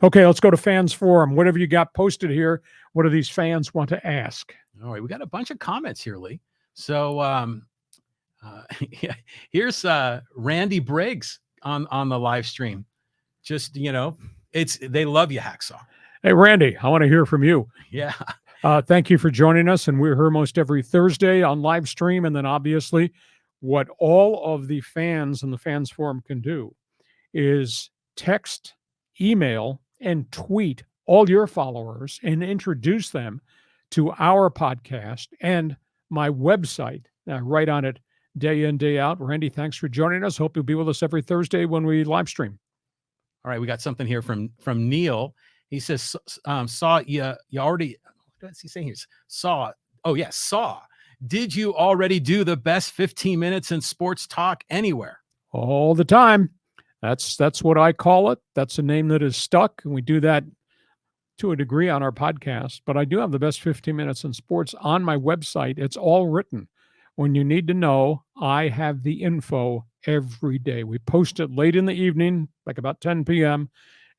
Okay, let's go to Fans Forum. Whatever you got posted here, what do these fans want to ask? All right, we got a bunch of comments here, Lee. So yeah, here's Randy Briggs on the live stream. Just, they love you, Hacksaw. Hey, Randy, I want to hear from you. Yeah. Thank you for joining us. And we're here most every Thursday on live stream. And then obviously what all of the fans in the Fans Forum can do is text, email, and tweet all your followers and introduce them to our podcast and my website. Right on it day in, day out. Randy, thanks for joining us. Hope you'll be with us every Thursday when we live stream. All right, we got something here from Neil. He says, saw you already, what is he saying here? Saw. Did you already do the best 15 minutes in sports talk anywhere? All the time. That's what I call it. That's a name that is stuck, and we do that to a degree on our podcast. But I do have the best 15 minutes in sports on my website. It's all written. When you need to know, I have the info every day. We post it late in the evening, like about 10 p.m.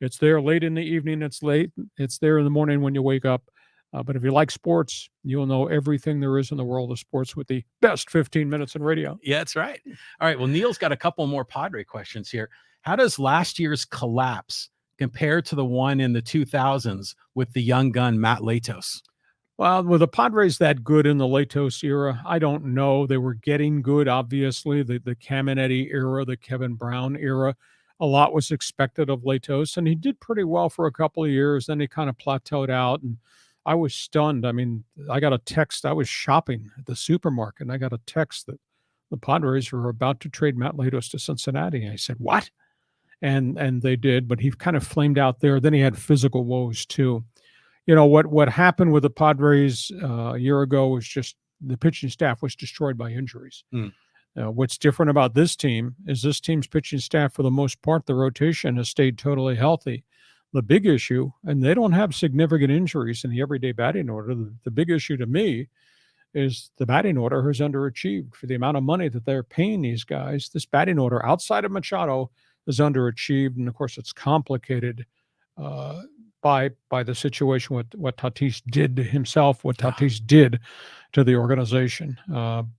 It's there late in the evening. It's late. It's there in the morning when you wake up. But if you like sports, you'll know everything there is in the world of sports with the best 15 minutes in radio. Yeah, that's right. All right. Well, Neil's got a couple more Padre questions here. How does last year's collapse compare to the one in the 2000s with the young gun Matt Latos? Well, were the Padres that good in the Latos era? I don't know. They were getting good, obviously. The Caminetti era, the Kevin Brown era, a lot was expected of Latos, and he did pretty well for a couple of years. Then he kind of plateaued out, and I was stunned. I mean, I got a text. I was shopping at the supermarket, and I got a text that the Padres were about to trade Matt Latos to Cincinnati. And I said, what? And they did, but he kind of flamed out there. Then he had physical woes, too. You know, what happened with the Padres a year ago was just the pitching staff was destroyed by injuries. What's different about this team is this team's pitching staff, for the most part, the rotation has stayed totally healthy. The big issue, and they don't have significant injuries in the everyday batting order, the big issue to me is the batting order has underachieved for the amount of money that they're paying these guys. This batting order outside of Machado is underachieved, and of course it's complicated by the situation with what Tatis did to himself, what Tatis did to the organization.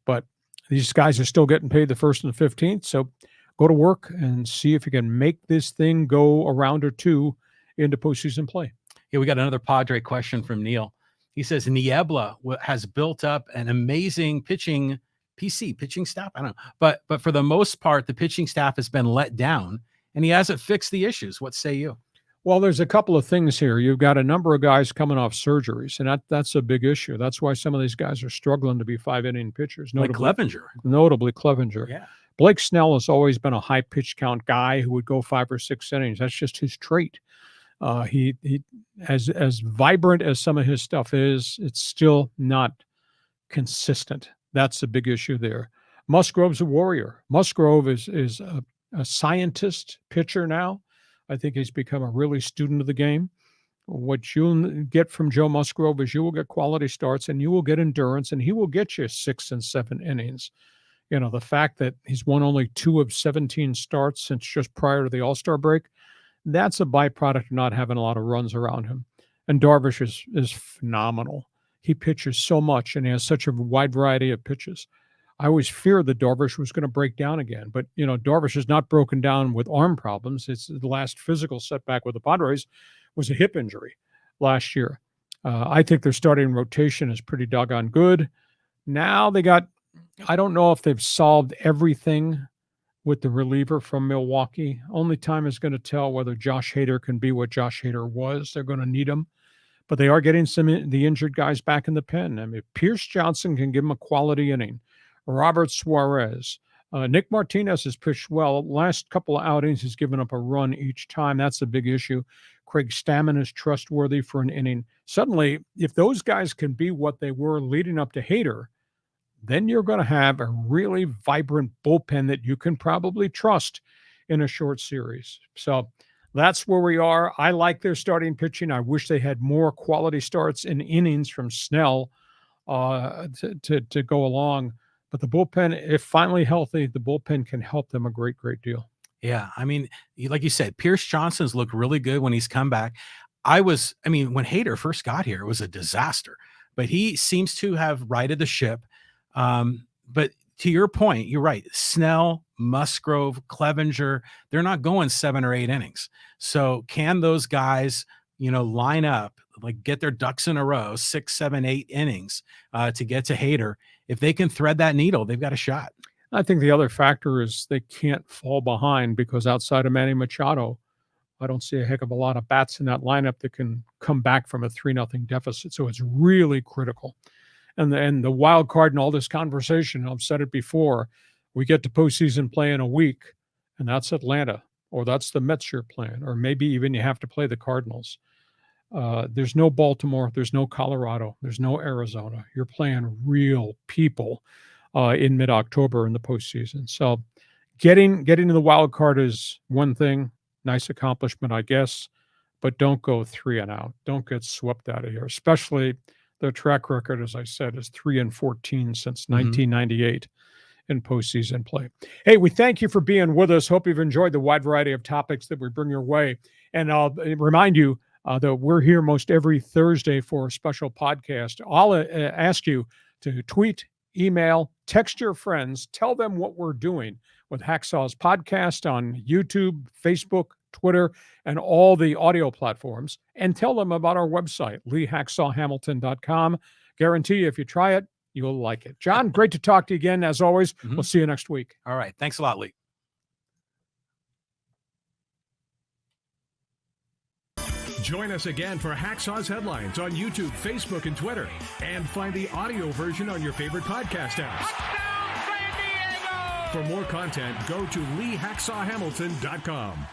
But these guys are still getting paid the 1st and the 15th, so go to work and see if you can make this thing go a round or two into postseason play. Yeah, we got another Padre question from Neil. He says Niebla has built up an amazing pitching staff. I don't know, but for the most part, the pitching staff has been let down, and he hasn't fixed the issues. What say you? Well, there's a couple of things here. You've got a number of guys coming off surgeries, and that's a big issue. That's why some of these guys are struggling to be 5-inning pitchers. Notably Clevenger. Yeah. Blake Snell has always been a high pitch count guy who would go 5 or 6 innings. That's just his trait. He as vibrant as some of his stuff is, it's still not consistent. That's a big issue there. Musgrove's a warrior. Musgrove is a scientist pitcher now. I think he's become a really student of the game. What you'll get from Joe Musgrove is you will get quality starts and you will get endurance, and he will get you 6 and 7 innings. You know, the fact that he's won only 2 of 17 starts since just prior to the All-Star break, that's a byproduct of not having a lot of runs around him. And Darvish is phenomenal. He pitches so much and he has such a wide variety of pitches. I always feared that Darvish was going to break down again. But, you know, Darvish has not broken down with arm problems. It's the last physical setback with the Padres was a hip injury last year. I think their starting rotation is pretty doggone good. Now I don't know if they've solved everything with the reliever from Milwaukee. Only time is going to tell whether Josh Hader can be what Josh Hader was. They're going to need him. But they are getting the injured guys back in the pen. I mean, Pierce Johnson can give him a quality inning. Robert Suarez. Nick Martinez has pitched well. Last couple of outings, he's given up a run each time. That's a big issue. Craig Stammen is trustworthy for an inning. Suddenly, if those guys can be what they were leading up to Hader, then you're going to have a really vibrant bullpen that you can probably trust in a short series. So that's where we are. I like their starting pitching. I wish they had more quality starts in innings from Snell to go along. But the bullpen, if finally healthy, the bullpen can help them a great, great deal. Yeah. I mean, like you said, Pierce Johnson's looked really good when he's come back. When Hader first got here, it was a disaster, but he seems to have righted the ship. But to your point, you're right. Snell, Musgrove, Clevenger, they're not going 7 or 8 innings. So can those guys, line up, like get their ducks in a row, 6, 7, 8 innings to get to Hader? If they can thread that needle, they've got a shot. I think the other factor is they can't fall behind because outside of Manny Machado, I don't see a heck of a lot of bats in that lineup that can come back from a 3-0 deficit. So it's really critical. And the wild card in all this conversation, I've said it before, we get to postseason play in a week, and that's Atlanta, or that's the Mets you're playing, or maybe even you have to play the Cardinals. There's no Baltimore, there's no Colorado, there's no Arizona. You're playing real people in mid-October in the postseason. So getting to the wild card is one thing, nice accomplishment, I guess, but don't go 3 and out. Don't get swept out of here, especially their track record, as I said, is 3-14 since 1998 in postseason play. Hey, we thank you for being with us. Hope you've enjoyed the wide variety of topics that we bring your way. And I'll remind you that we're here most every Thursday for a special podcast. I'll ask you to tweet, email, text your friends, tell them what we're doing with Hacksaw's podcast on YouTube, Facebook, Twitter, and all the audio platforms, and tell them about our website, LeeHacksawHamilton.com. Guarantee you, if you try it, you'll like it. John, great to talk to you again. As always, we'll see you next week. All right. Thanks a lot, Lee. Join us again for Hacksaw's Headlines on YouTube, Facebook, and Twitter. And find the audio version on your favorite podcast apps. For more content, go to LeeHacksawHamilton.com.